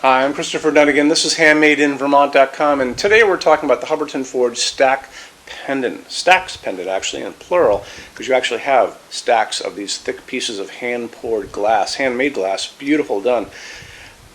Hi, I'm Christopher Dunnigan. This is HandmadeInVermont.com, and today we're talking about the Hubbardton Forge stack pendant. Stacks pendant, actually, in plural, because you actually have stacks of these thick pieces of hand-poured glass, handmade glass, beautiful done.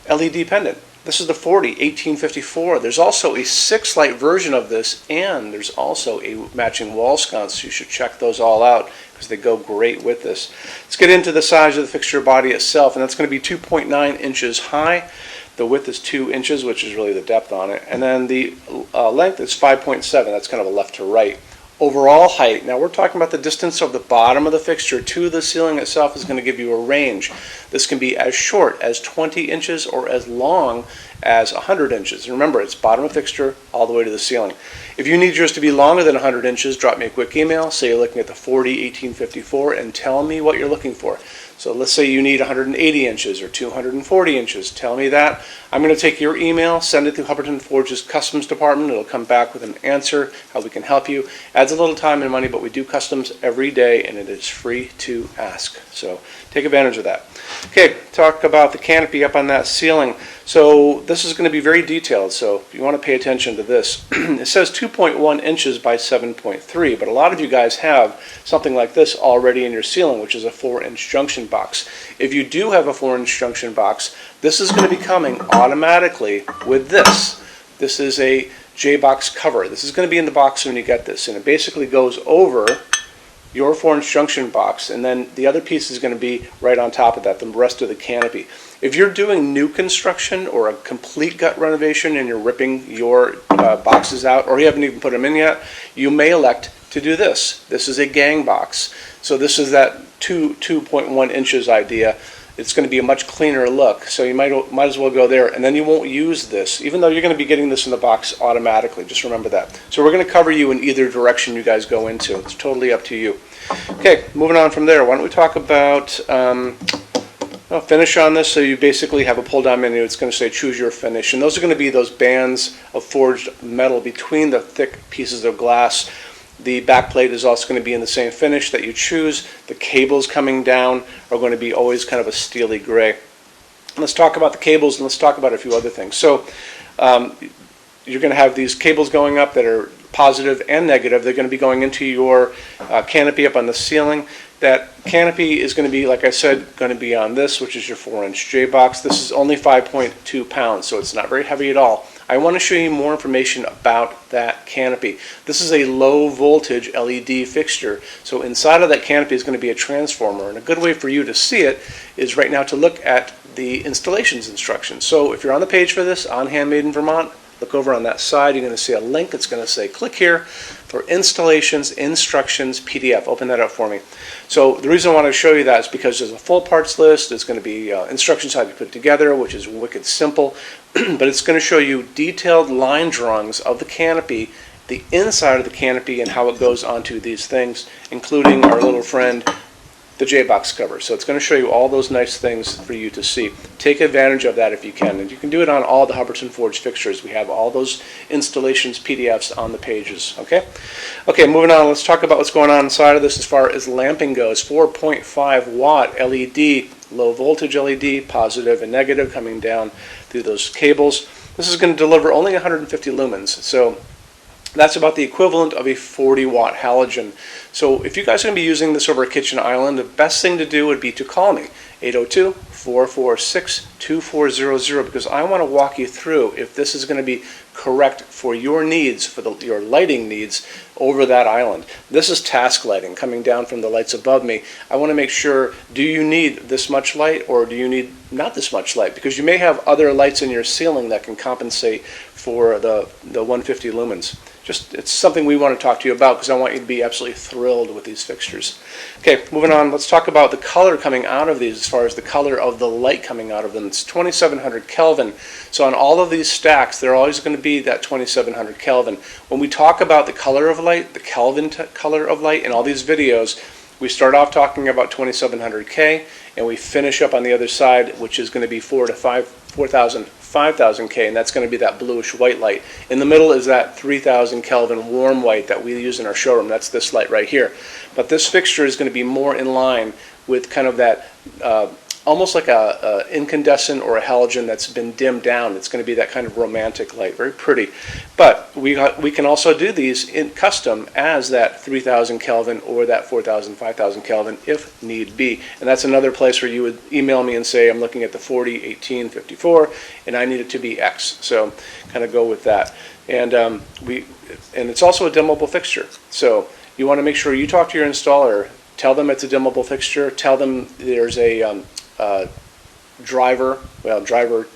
LED pendant. This is the 40, 1854. There's also a 6-light version of this, and there's also a matching wall sconce. You should check those all out because they go great with this. Let's get into the size of the fixture body itself, and that's going to be 2.9 inches high. The width is 2 inches, which is really the depth on it, and then the length is 5.7. That's kind of a left to right. Overall height, now we're talking about the distance of the bottom of the fixture to the ceiling itself is going to give you a range. This can be as short as 20 inches or as long as 100 inches. And remember, it's bottom of fixture all the way to the ceiling. If you need yours to be longer than 100 inches, drop me a quick email. Say you're looking at the 40, 1854, and tell me what you're looking for. So let's say you need 180 inches or 240 inches. Tell me that. I'm going to take your email, send it to Hubbardton Forge's customs department. It'll come back with an answer, how we can help you. Adds a little time and money, but we do customs every day, and it is free to ask. So take advantage of that. Okay, talk about the canopy up on that ceiling. So this is going to be very detailed, so if you want to pay attention to this. It says 2.1 inches by 7.3, but a lot of you guys have something like this already in your ceiling, which is a 4-inch junction box. If you do have a 4-inch junction box, this is going to be coming automatically with this. This is a J-box cover. This is going to be in the box when you get this, and it basically goes over your 4-inch junction box, and then the other piece is going to be right on top of that, the rest of the canopy. If you're doing new construction or a complete gut renovation and you're ripping your boxes out, or you haven't even put them in yet, you may elect to do this. This is a gang box. So this is that 2.1 inches idea. It's going to be a much cleaner look, so you might as well go there, and then you won't use this, even though you're going to be getting this in the box automatically. Just remember that. So we're going to cover you in either direction you guys go into. It's totally up to you. Okay, moving on from there, why don't we talk about finish on this. So you basically have a pull-down menu. It's going to say choose your finish, and those are going to be those bands of forged metal between the thick pieces of glass. The back plate is also going to be in the same finish that you choose. The cables coming down are going to be always kind of a steely gray. Let's talk about the cables, and let's talk about a few other things. So you're going to have these cables going up that are positive and negative. They're going to be going into your canopy up on the ceiling. That canopy is going to be, like I said, going to be on this, which is your 4-inch J-box. This is only 5.2 pounds, so it's not very heavy at all. I want to show you more information about that canopy. This is a low voltage LED fixture, so inside of that canopy is going to be a transformer, and a good way for you to see it is right now to look at the installations instructions. So if you're on the page for this on Handmade in Vermont, look over on that side. You're going to see a link. It's going to say click here for installations instructions PDF. Open that up for me. So the reason I want to show you that is because there's a full parts list. There's going to be instructions how to put it together, which is wicked simple, but it's going to show you detailed line drawings of the canopy, the inside of the canopy, and how it goes onto these things, including our little friend, the J-box cover. So it's going to show you all those nice things for you to see. Take advantage of that if you can, and you can do it on all the Hubbardton Forge fixtures. We have all those installations PDFs on the pages. Okay, moving on, let's talk about what's going on inside of this as far as lamping goes. 4.5 watt LED, low voltage LED, positive and negative coming down through those cables. This is going to deliver only 150 lumens, so that's about the equivalent of a 40-watt halogen. So if you guys are going to be using this over a kitchen island, the best thing to do would be to call me, 802-446-2400, because I want to walk you through if this is going to be correct for your needs, for your lighting needs over that island. This is task lighting coming down from the lights above me. I want to make sure, do you need this much light or do you need not this much light? Because you may have other lights in your ceiling that can compensate for the 150 lumens. It's something we want to talk to you about because I want you to be absolutely thrilled with these fixtures. Okay, moving on, let's talk about the color coming out of these as far as the color of the light coming out of them. It's 2700 Kelvin. So on all of these stacks, they're always going to be that 2700 Kelvin. When we talk about the color of light, the Kelvin color of light in all these videos, we start off talking about 2700K and we finish up on the other side, which is going to be 5000K, and that's going to be that bluish white light. In the middle is that 3000 Kelvin warm white that we use in our showroom. That's this light right here. But this fixture is going to be more in line with kind of that almost like a incandescent or a halogen that's been dimmed down. It's going to be that kind of romantic light, very pretty. But we can also do these in custom as that 3000 Kelvin or that 4000, 5000 Kelvin if need be. And that's another place where you would email me and say, I'm looking at the 40, 18, 54, and I need it to be X. So kind of go with that. And it's also a dimmable fixture. So you want to make sure you talk to your installer. Tell them it's a dimmable fixture. Tell them there's a driver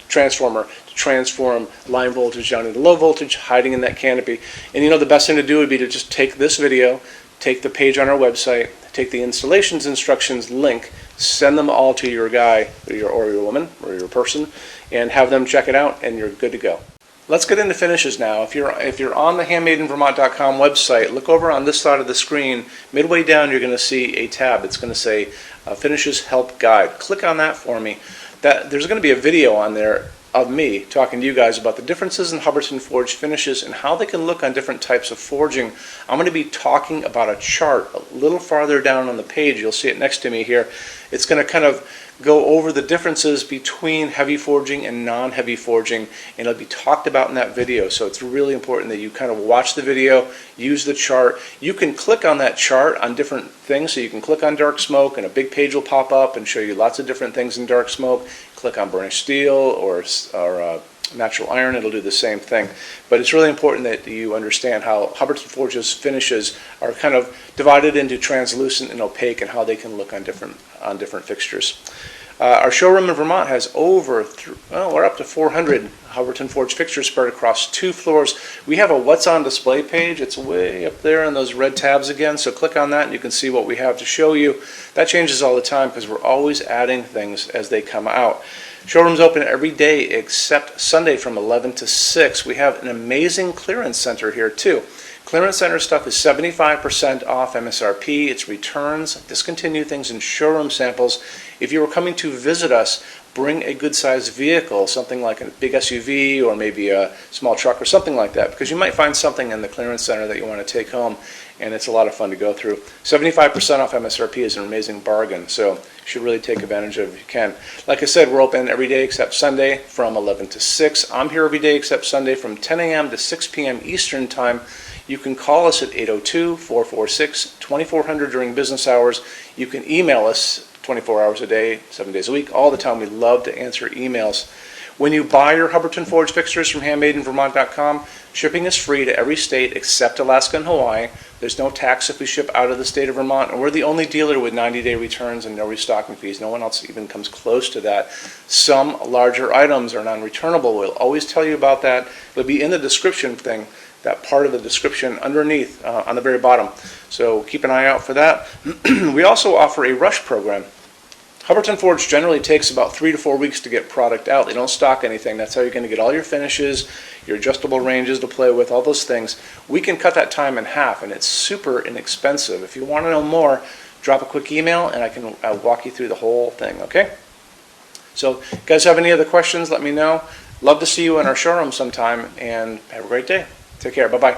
transformer to transform line voltage down into low voltage, hiding in that canopy. And the best thing to do would be to just take this video, take the page on our website, take the installations instructions link, send them all to your guy or your woman or your person, and have them check it out, and you're good to go. Let's get into finishes now. If you're on the HandmadeInVermont.com website, look over on this side of the screen. Midway down, you're going to see a tab. It's going to say Finishes Help Guide. Click on that for me. There's going to be a video on there of me talking to you guys about the differences in Hubbardton forged finishes and how they can look on different types of forging. I'm going to be talking about a chart a little farther down on the page. You'll see it next to me here. It's going to kind of go over the differences between heavy forging and non-heavy forging, and it'll be talked about in that video. So it's really important that you kind of watch the video, use the chart. You can click on that chart on different things. So you can click on dark smoke and a big page will pop up and show you lots of different things in dark smoke. Click on burnished steel or natural iron, it'll do the same thing. But it's really important that you understand how Hubbardton Forge's finishes are kind of divided into translucent and opaque, and how they can look on different fixtures. Our showroom in Vermont has we're up to 400 Hubbardton Forge fixtures spread across 2 floors. We have a What's on Display page. It's way up there in those red tabs again, so click on that and you can see what we have to show you. That changes all the time because we're always adding things as they come out. Showroom's open every day except Sunday from 11 to 6. We have an amazing clearance center here too. Clearance center stuff is 75% off MSRP. It's returns, discontinued things, and showroom samples. If you were coming to visit us, bring a good-sized vehicle, something like a big SUV or maybe a small truck or something like that, because you might find something in the clearance center that you want to take home, and it's a lot of fun to go through. 75% off MSRP is an amazing bargain, so you should really take advantage of it if you can. Like I said, we're open every day except Sunday from 11 to 6. I'm here every day except Sunday from 10 a.m. to 6 p.m. Eastern Time. You can call us at 802-446-2400 during business hours. You can email us 24 hours a day, 7 days a week, all the time. We love to answer emails. When you buy your Hubbardton Forge fixtures from HandmadeInVermont.com, shipping is free to every state except Alaska and Hawaii. There's no tax if we ship out of the state of Vermont, and we're the only dealer with 90-day returns and no restocking fees. No one else even comes close to that. Some larger items are non-returnable. We'll always tell you about that. It'll be in the description thing, that part of the description underneath on the very bottom. So keep an eye out for that. We also offer a rush program. Hubbardton Forge generally takes about 3 to 4 weeks to get product out. They don't stock anything. That's how you're going to get all your finishes, your adjustable ranges to play with, all those things. We can cut that time in half, and it's super inexpensive. If you want to know more, drop a quick email and I can walk you through the whole thing, okay? So if you guys have any other questions, let me know. Love to see you in our showroom sometime, and have a great day. Take care. Bye-bye.